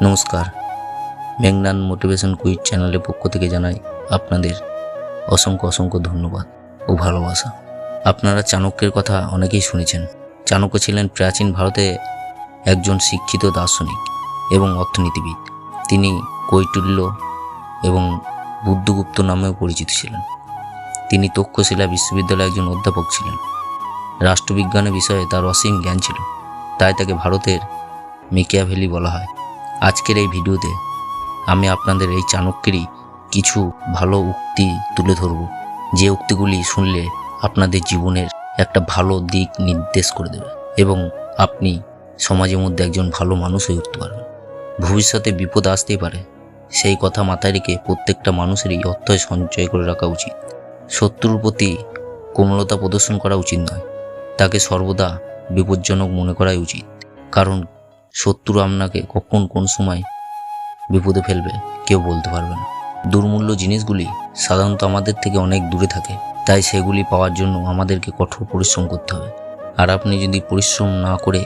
নমস্কার, Meghnad motivation quiz চ্যানেলের পক্ষ থেকে জানাই আপনাদের অসংখ্য ধন্যবাদ ও ভালোবাসা। আপনারা চাণক্যের কথা অনেকেই শুনেছেন। চাণক্য ছিলেন প্রাচীন ভারতে একজন শিক্ষিত দার্শনিক এবং অর্থনীতিবিদ। তিনি কৈটিল্য এবং বুদ্ধগুপ্ত নামেও পরিচিত ছিলেন। তিনি তক্ষশিলা বিশ্ববিদ্যালয়ে একজন অধ্যাপক ছিলেন। রাষ্ট্রবিজ্ঞানের বিষয়ে তার অসীম জ্ঞান ছিল, তাই তাকে ভারতের মেকিয়াভেলি বলা হয়। আজকের এই ভিডিওতে আমি আপনাদের এই চাণক্যেরই কিছু ভালো উক্তি তুলে ধরব, যে উক্তিগুলি শুনলে আপনাদের জীবনের একটা ভালো দিক নির্দেশ করে দেবে এবং আপনি সমাজের মধ্যে একজন ভালো মানুষ হয়ে উঠতে পারবেন। ভবিষ্যতে বিপদ আসতেই পারে, সেই কথা মাথায় রেখে প্রত্যেকটা মানুষেরই অর্থ সঞ্চয় করে রাখা উচিত। শত্রুর প্রতি কোমলতা প্রদর্শন করা উচিত নয়, তাকে সর্বদা বিপজ্জনক মনে করাই উচিত। কারণ শত্রু আপনাকে কখন কোন সময় বিপদে ফেলবে কেউ বলতে পারবে না। দুর্মূল্য জিনিসগুলি সাধারণত আমাদের থেকে অনেক দূরে থাকে, তাই সেগুলি পাওয়ার জন্য আমাদেরকে কঠোর পরিশ্রম করতে হবে। আর আপনি যদি পরিশ্রম না করে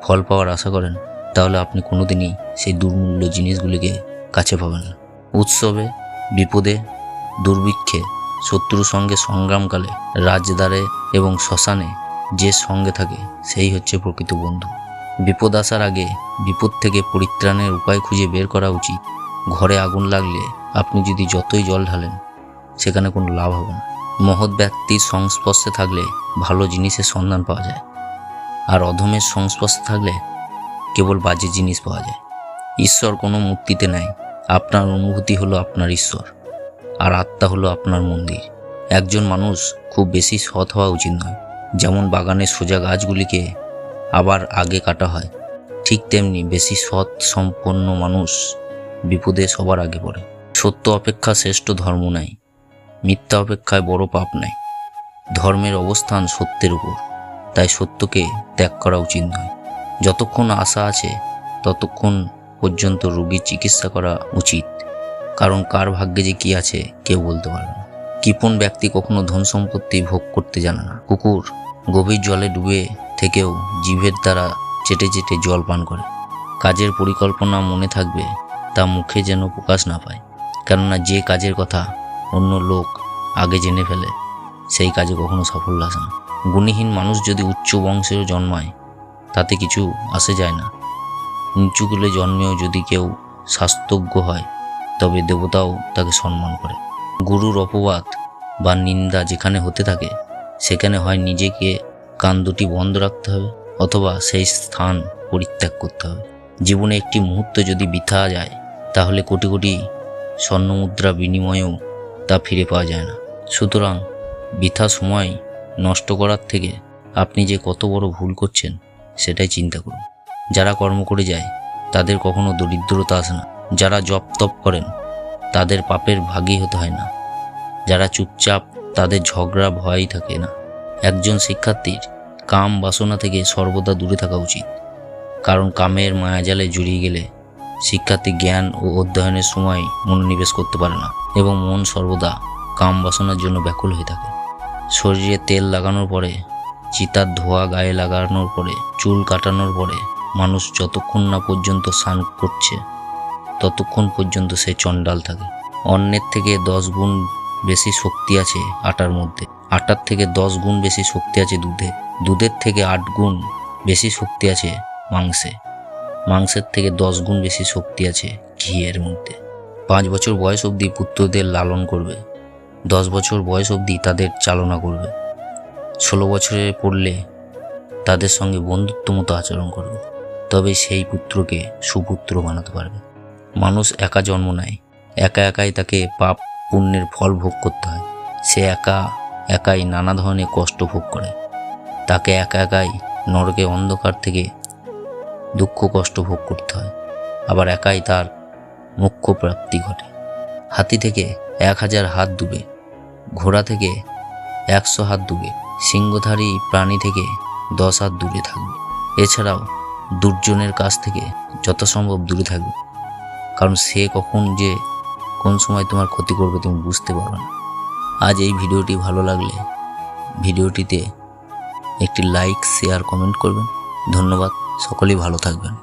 ফল পাওয়ার আশা করেন, তাহলে আপনি কোনোদিনই সেই দুর্মূল্য জিনিসগুলিকে কাছে পাবেন না। উৎসবে, বিপদে, দুর্ভিক্ষে, শত্রুর সঙ্গে সংগ্রামকালে, রাজদ্বারে এবং শ্মশানে যে সঙ্গে থাকে সেই হচ্ছে প্রকৃত বন্ধু। বিপদ আসার আগে বিপদ থেকে পরিত্রাণের উপায় খুঁজে বের করা উচিত। ঘরে আগুন লাগলে আপনি যদি যতই জল ঢালেন, সেখানে কোনো লাভ হবে না। মহৎ ব্যক্তির সংস্পর্শে থাকলে ভালো জিনিসের সন্ধান পাওয়া যায়, আর অধমের সংস্পর্শে থাকলে কেবল বাজে জিনিস পাওয়া যায়। ঈশ্বর কোনো মূর্তিতে নেই, আপনার অনুভূতি হলো আপনার ঈশ্বর, আর আত্মা হলো আপনার মন্দির। একজন মানুষ খুব বেশি সৎ হওয়া উচিত নয়। যেমন বাগানের সোজা গাছগুলিকে আবার আগে কাটা হয়, ঠিক তেমনি বেশি সৎ সম্পন্ন মানুষ বিপদে সবার আগে পড়ে। সত্য অপেক্ষা শ্রেষ্ঠ ধর্ম নাই, মিথ্যা অপেক্ষায় বড় পাপ নাই। ধর্মের অবস্থান সত্যের উপর, তাই সত্যকে ত্যাগ করা উচিত নয়। যতক্ষণ আশা আছে ততক্ষণ পর্যন্ত রোগীর চিকিৎসা করা উচিত, কারণ কার ভাগ্যে যে কি আছে কেউ বলতে পারবে না। কৃপণ ব্যক্তি কখনো ধন সম্পত্তি ভোগ করতে জানে না। কুকুর গভীর জলে ডুবে থেকেও জিভের দ্বারা চেটে চেটে জল পান করে। কাজের পরিকল্পনা মনে থাকবে, তা মুখে যেন প্রকাশ না পায়, কেননা যে কাজের কথা অন্য লোক আগে জেনে ফেলে, সেই কাজে কখনো সাফল্য আসে না। গুণীহীন মানুষ যদি উচ্চ বংশেও জন্মায়, তাতে কিছু আসে যায় না। নিচু কুলে জন্মেও যদি কেউ শাস্ত্রজ্ঞ হয়, তবে দেবতাও তাকে সম্মান করে। গুরুর অপবাদ বা নিন্দা যেখানে হতে থাকে, সেখানে হয় নিজেকে কান দুটি বন্ধ রাখতে হবে, অথবা সেই স্থান পরিত্যাগ করতে হবে। জীবনে একটি মুহূর্ত যদি বৃথা যায়, তাহলে কোটি কোটি স্বর্ণমুদ্রা বিনিময়েও তা ফিরে পাওয়া যায় না। সুতরাং বৃথা সময় নষ্ট করার থেকে আপনি যে কত বড় ভুল করছেন সেটাই চিন্তা করুন। যারা কর্ম করে যায় তাদের কখনো দরিদ্রতা আসে না। যারা জপ তপ করেন তাদের পাপের ভাগী হতে হয় না। যারা চুপচাপ তাদের ঝগড়া ভয়ই থাকে না। একজন শিক্ষার্থীর কাম বাসনা থেকে সর্বদা দূরে থাকা উচিত, কারণ কামের মায়াজালে জড়িয়ে গেলে শিক্ষার্থী জ্ঞান ও অধ্যয়নের সময় মনোনিবেশ করতে পারে না এবং মন সর্বদা কাম বাসনার জন্য ব্যাকুল হয়ে থাকে। শরীরে তেল লাগানোর পরে, চিতার ধোয়া গায়ে লাগানোর পরে, চুল কাটানোর পরে মানুষ যতক্ষণ না পর্যন্ত স্নান করছে, ততক্ষণ পর্যন্ত সে চণ্ডাল থাকে। অন্যের থেকে 10 গুণ বেশি শক্তি আছে আটার মধ্যে, আটার থেকে 10 গুণ বেশি শক্তি আছে দুধে, দুধের থেকে 8 গুণ বেশি শক্তি আছে মাংসে, মাংসের থেকে 10 গুণ বেশি শক্তি আছে ঘিয়ের মধ্যে। 5 বছর বয়স অবধি পুত্রদের লালন করবে, 10 বছর বয়স অবধি তাদের চালনা করবে, 16 বছরে পড়লে তাদের সঙ্গে বন্ধুত্ব মতো আচরণ করবে, তবে সেই পুত্রকে সুপুত্র বানাতে পারবে। মানুষ একা জন্ম নেয়, একাই তাকে পাপ পুণ্যের ফল ভোগ করতে হয়। সে একাই নানা ধরনের কষ্ট ভোগ করে, তাকে একাই নরকে অন্ধকার থেকে দুঃখ কষ্ট ভোগ করতে হয়। আবার একাই তার মোক্ষ প্রাপ্তি ঘটে। হাতি থেকে 1000 হাত দূরে, ঘোড়া থেকে 100 হাত দূরে, সিংহধারী প্রাণী থেকে 10 হাত দূরে থাকবে। এছাড়াও দুর্জনের কাছ থেকে যথাসম্ভব দূরে থাকবে, কারণ সে কখন যে কোন সময় তোমার ক্ষতি করবে তুমি বুঝতে পারবে না। আজ এই ভিডিওটি ভালো লাগলে ভিডিওটিতে একটি লাইক, শেয়ার, কমেন্ট করবেন। ধন্যবাদ। সকলেই ভালো থাকবেন।